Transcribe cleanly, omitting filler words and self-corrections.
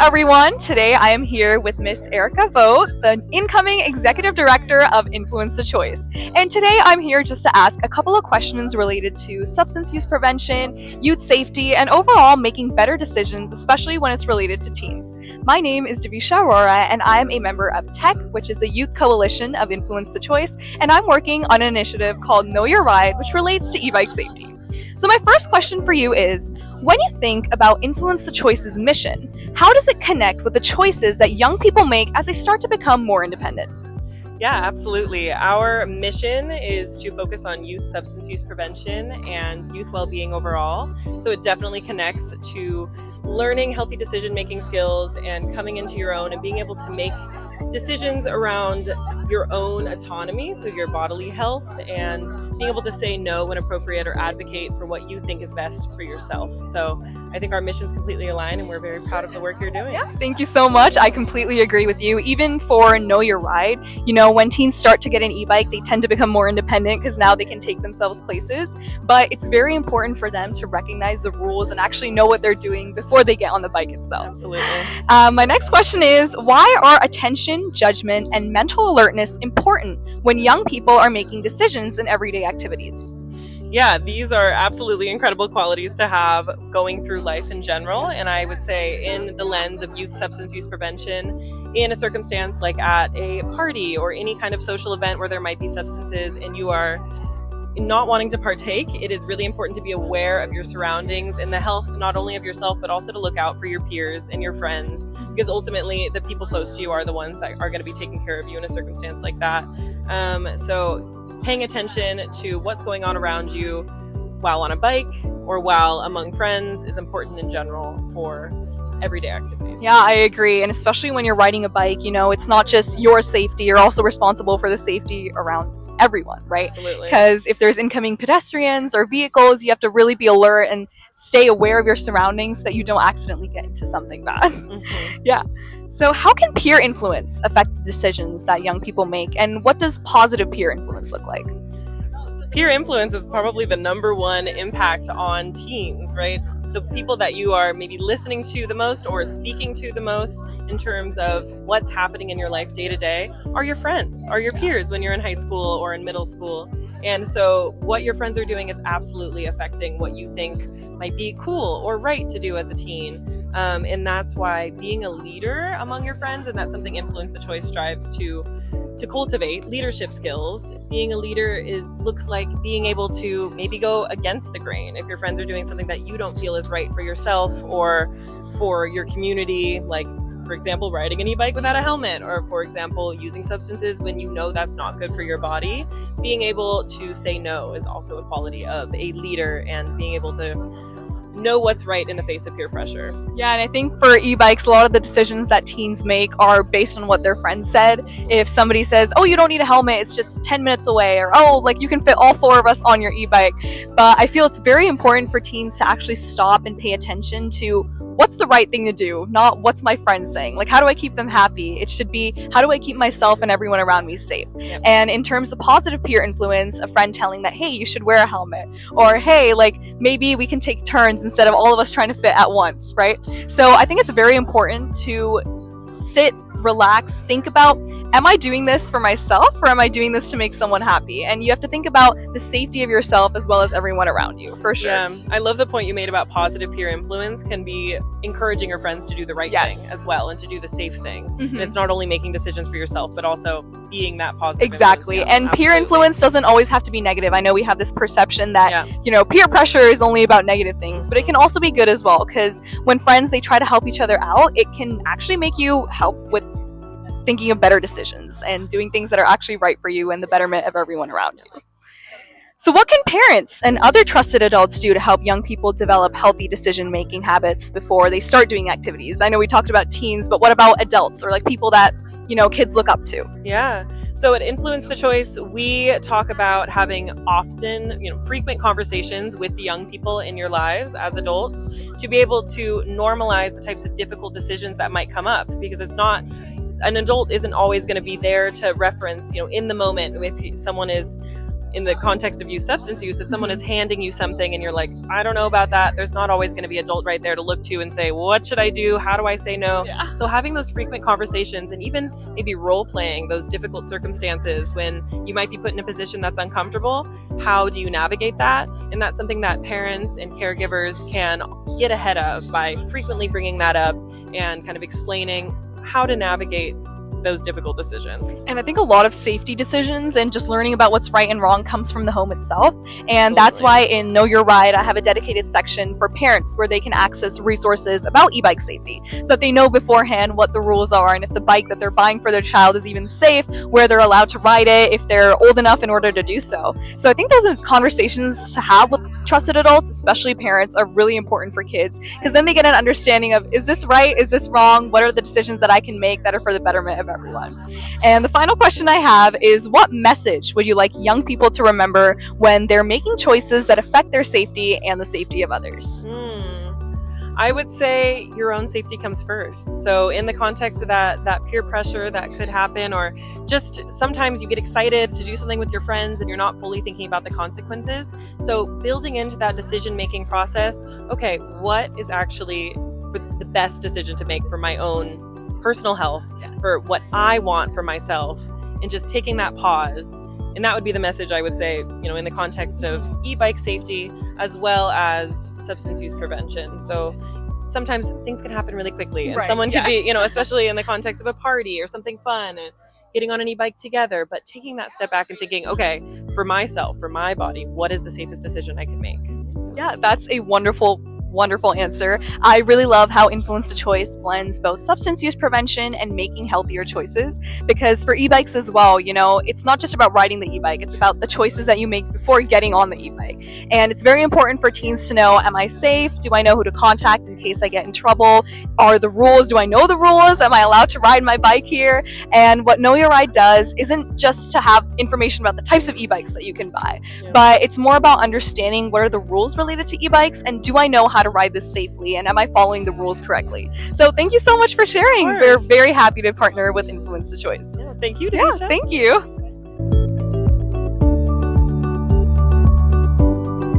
everyone. Today I am here with Miss Erica Vogt, the incoming Executive Director of Influence the Choice. And today I'm here just to ask a couple of questions related to substance use prevention, youth safety, and overall making better decisions, especially when it's related to teens. My name is Devisha Arora, and I am a member of TECH, which is the Youth Coalition of Influence the Choice, and I'm working on an initiative called Know Your Ride, which relates to e-bike safety. So my first question for you is, when you think about Influence the Choice's mission, how does it connect with the choices that young people make as they start to become more independent? Yeah, absolutely. Our mission is to focus on youth substance use prevention and youth well-being overall. So it definitely connects to learning healthy decision-making skills and coming into your own and being able to make decisions around your own autonomy, so your bodily health, and being able to say no when appropriate or advocate for what you think is best for yourself. So I think our missions completely align, and we're very proud of the work you're doing. Yeah, thank you so much. I completely agree with you. Even for Know Your Ride, when teens start to get an e-bike, they tend to become more independent because now they can take themselves places. But it's very important for them to recognize the rules and actually know what they're doing before they get on the bike itself. Absolutely. My next question is, why are attention, judgment, and mental alertness important when young people are making decisions in everyday activities? Yeah, these are absolutely incredible qualities to have going through life in general. And I would say in the lens of youth substance use prevention, in a circumstance like at a party or any kind of social event where there might be substances and you are not wanting to partake, it is really important to be aware of your surroundings and the health not only of yourself, but also to look out for your peers and your friends, because ultimately the people close to you are the ones that are going to be taking care of you in a circumstance like that. So paying attention to what's going on around you while on a bike or while among friends is important in general for everyday activities. Yeah, I agree. And especially when you're riding a bike, it's not just your safety, you're also responsible for the safety around everyone, right? Absolutely. Because if there's incoming pedestrians or vehicles, you have to really be alert and stay aware of your surroundings so that you don't accidentally get into something bad. Mm-hmm. Yeah. So how can peer influence affect the decisions that young people make, and what does positive peer influence look like? Peer influence is probably the number one impact on teens, right? The people that you are maybe listening to the most or speaking to the most in terms of what's happening in your life day to day are your friends, are your peers when you're in high school or in middle school. And so what your friends are doing is absolutely affecting what you think might be cool or right to do as a teen. And that's why being a leader among your friends, and that's something Influence the Choice strives to cultivate leadership skills. Being a leader looks like being able to maybe go against the grain if your friends are doing something that you don't feel is right for yourself or for your community, like for example riding an e-bike without a helmet, or for example using substances when you know that's not good for your body. Being able to say no is also a quality of a leader, and being able to know what's right in the face of peer pressure. Yeah, and I think for e-bikes, a lot of the decisions that teens make are based on what their friends said. If somebody says, oh, you don't need a helmet, it's just 10 minutes away, or oh, you can fit all four of us on your e-bike. But I feel it's very important for teens to actually stop and pay attention to what's the right thing to do, not what's my friend saying. How do I keep them happy? It should be, how do I keep myself and everyone around me safe? Yep. And in terms of positive peer influence, a friend telling that, hey, you should wear a helmet, or hey, maybe we can take turns instead of all of us trying to fit at once, right? So I think it's very important to sit, relax, think about, am I doing this for myself or am I doing this to make someone happy? And you have to think about the safety of yourself as well as everyone around you, for sure. Yeah, I love the point you made about positive peer influence can be encouraging your friends to do the right thing as well, and to do the safe thing. Mm-hmm. And it's not only making decisions for yourself, but also being that positive Exactly. influence. Yeah, and absolutely. Peer influence doesn't always have to be negative. I know we have this perception that, peer pressure is only about negative things, but it can also be good as well, because when friends, they try to help each other out, it can actually make you help with thinking of better decisions and doing things that are actually right for you and the betterment of everyone around you. So what can parents and other trusted adults do to help young people develop healthy decision-making habits before they start doing activities? I know we talked about teens, but what about adults or people that kids look up to? Yeah. So at Influence the Choice, we talk about having often, frequent conversations with the young people in your lives as adults to be able to normalize the types of difficult decisions that might come up, because an adult isn't always going to be there to reference, in the moment if someone is in the context of youth substance use, if someone is handing you something and you're like, I don't know about that, there's not always going to be an adult right there to look to and say, what should I do? How do I say no? Yeah. So having those frequent conversations, and even maybe role playing those difficult circumstances when you might be put in a position that's uncomfortable, how do you navigate that? And that's something that parents and caregivers can get ahead of by frequently bringing that up and kind of explaining how to navigate those difficult decisions. And I think a lot of safety decisions and just learning about what's right and wrong comes from the home itself. And that's why in Know Your Ride, I have a dedicated section for parents where they can access resources about e-bike safety so that they know beforehand what the rules are and if the bike that they're buying for their child is even safe, where they're allowed to ride it, if they're old enough in order to do so. So I think those are conversations to have with trusted adults, especially parents, are really important for kids because then they get an understanding of, is this right? Is this wrong? What are the decisions that I can make that are for the betterment of everyone? And the final question I have is, what message would you like young people to remember when they're making choices that affect their safety and the safety of others? I would say your own safety comes first. So in the context of that peer pressure that could happen, or just sometimes you get excited to do something with your friends and you're not fully thinking about the consequences. So building into that decision-making process, okay, what is actually the best decision to make for my own personal health, for what I want for myself, and just taking that pause. And that would be the message I would say, in the context of e-bike safety as well as substance use prevention. So sometimes things can happen really quickly, and someone could be, especially in the context of a party or something fun, and getting on an e-bike together, but taking that step back and thinking, okay, for myself, for my body, what is the safest decision I can make? Yeah, that's a wonderful answer. I really love how Influence the Choice blends both substance use prevention and making healthier choices, because for e-bikes as well, it's not just about riding the e-bike, it's about the choices that you make before getting on the e-bike. And it's very important for teens to know, am I safe? Do I know who to contact in case I get in trouble? Are the rules, do I know the rules? Am I allowed to ride my bike here? And what Know Your Ride does isn't just to have information about the types of e-bikes that you can buy, but it's more about understanding what are the rules related to e-bikes, and do I know how to ride this safely, and am I following the rules correctly? So thank you so much for sharing. We're very happy to partner with Influence the Choice. Yeah, thank you, Danisha. Yeah, thank you.